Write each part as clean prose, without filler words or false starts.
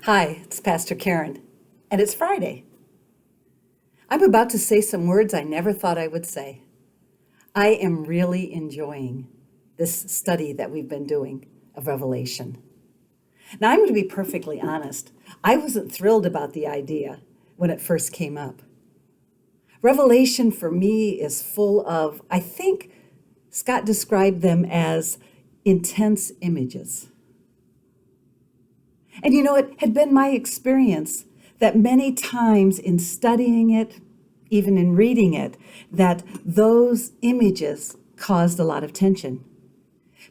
Hi, it's Pastor Karen, and it's Friday. I'm about to say some words I never thought I would say. I am really enjoying this study that we've been doing of Revelation. Now, I'm going to be perfectly honest. I wasn't thrilled about the idea when it first came up. Revelation for me is full of, I think Scott described them as intense images. And it had been my experience that many times in studying it, even in reading it, that those images caused a lot of tension.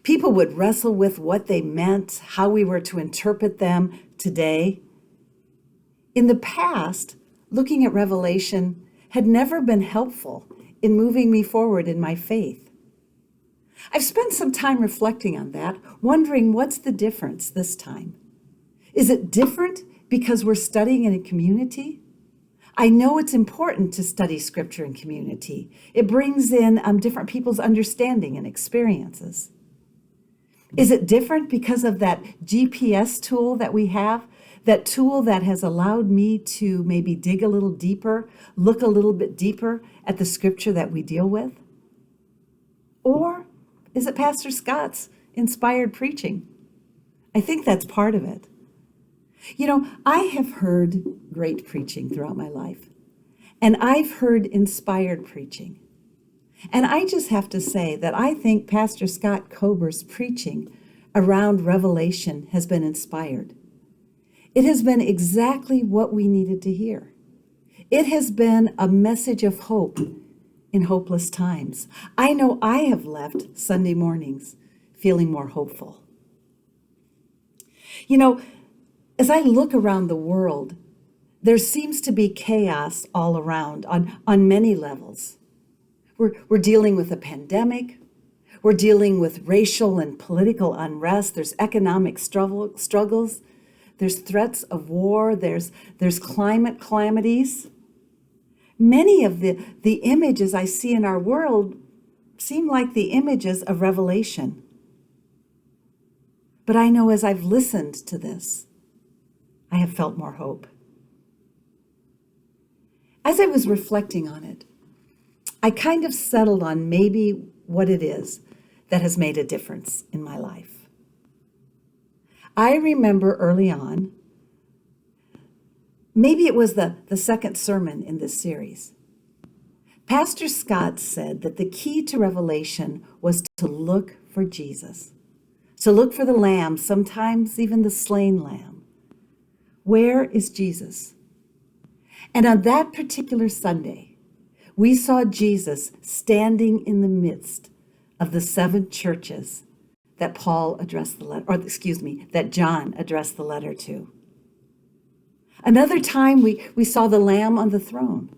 People would wrestle with what they meant, how we were to interpret them today. In the past, looking at Revelation had never been helpful in moving me forward in my faith. I've spent some time reflecting on that, wondering what's the difference this time. Is it different because we're studying in a community? I know it's important to study scripture in community. It brings in different people's understanding and experiences. Is it different because of that GPS tool that we have? That tool that has allowed me to maybe dig a little deeper, look a little bit deeper at the scripture that we deal with? Or is it Pastor Scott's inspired preaching? I think that's part of it. I have heard great preaching throughout my life, and I've heard inspired preaching. And I just have to say that I think Pastor Scott Kober's preaching around Revelation has been inspired. It has been exactly what we needed to hear. It has been a message of hope in hopeless times. I know I have left Sunday mornings feeling more hopeful. As I look around the world, there seems to be chaos all around on many levels. We're dealing with a pandemic. We're dealing with racial and political unrest. There's economic struggles. There's threats of war. There's climate calamities. Many of the images I see in our world seem like the images of Revelation. But I know as I've listened to this, I have felt more hope. As I was reflecting on it, I kind of settled on maybe what it is that has made a difference in my life. I remember early on, maybe it was the second sermon in this series. Pastor Scott said that the key to Revelation was to look for Jesus, to look for the Lamb, sometimes even the slain Lamb. Where is Jesus? And on that particular Sunday, we saw Jesus standing in the midst of the 7 churches that Paul addressed the letter, that John addressed the letter to. Another time we saw the Lamb on the throne.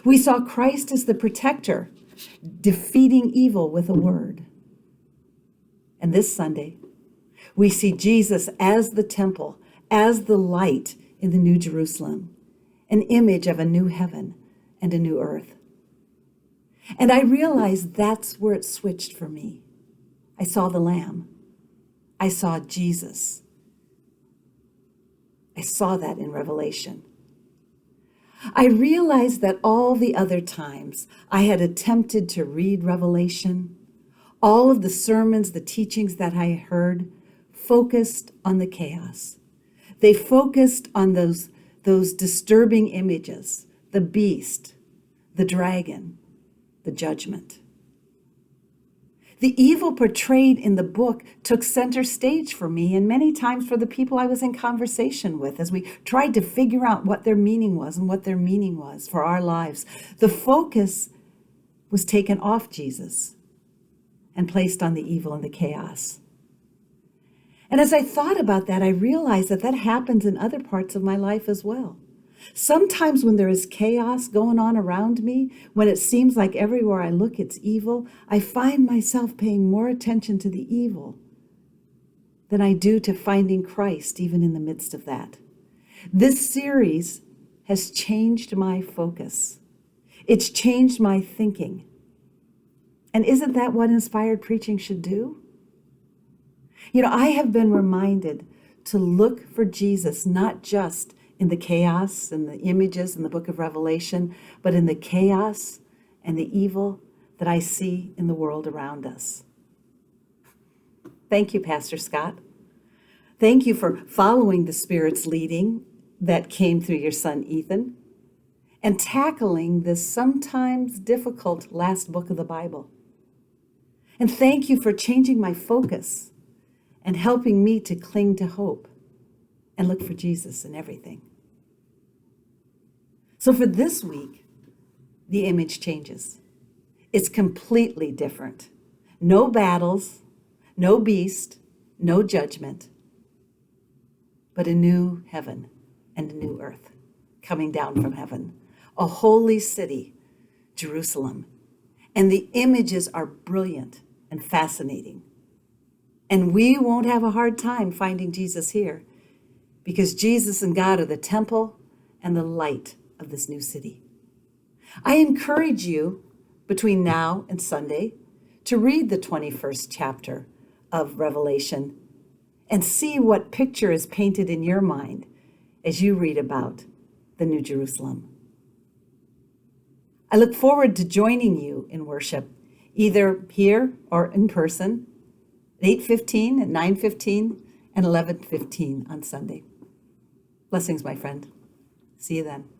We saw Christ as the protector, defeating evil with a word. And this Sunday, we see Jesus as the temple, as the light in the New Jerusalem, an image of a new heaven and a new earth. And I realized that's where it switched for me. I saw the Lamb. I saw Jesus. I saw that in Revelation. I realized that all the other times I had attempted to read Revelation, all of the sermons, the teachings that I heard, focused on the chaos. They focused on those disturbing images, the beast, the dragon, the judgment. The evil portrayed in the book took center stage for me and many times for the people I was in conversation with as we tried to figure out what their meaning was and what their meaning was for our lives. The focus was taken off Jesus and placed on the evil and the chaos. And as I thought about that, I realized that happens in other parts of my life as well. Sometimes when there is chaos going on around me, when it seems like everywhere I look it's evil, I find myself paying more attention to the evil than I do to finding Christ even in the midst of that. This series has changed my focus. It's changed my thinking. And isn't that what inspired preaching should do? I have been reminded to look for Jesus, not just in the chaos and the images in the book of Revelation, but in the chaos and the evil that I see in the world around us. Thank you, Pastor Scott. Thank you for following the Spirit's leading that came through your son, Ethan, and tackling this sometimes difficult last book of the Bible. And thank you for changing my focus and helping me to cling to hope and look for Jesus in everything. So for this week, the image changes. It's completely different. No battles, no beast, no judgment, but a new heaven and a new earth coming down from heaven, a holy city, Jerusalem. And the images are brilliant and fascinating. And we won't have a hard time finding Jesus here because Jesus and God are the temple and the light of this new city. I encourage you between now and Sunday to read the 21st chapter of Revelation and see what picture is painted in your mind as you read about the New Jerusalem. I look forward to joining you in worship, either here or in person, at 8:15, at 9:15, and 11:15 on Sunday. Blessings, my friend. See you then.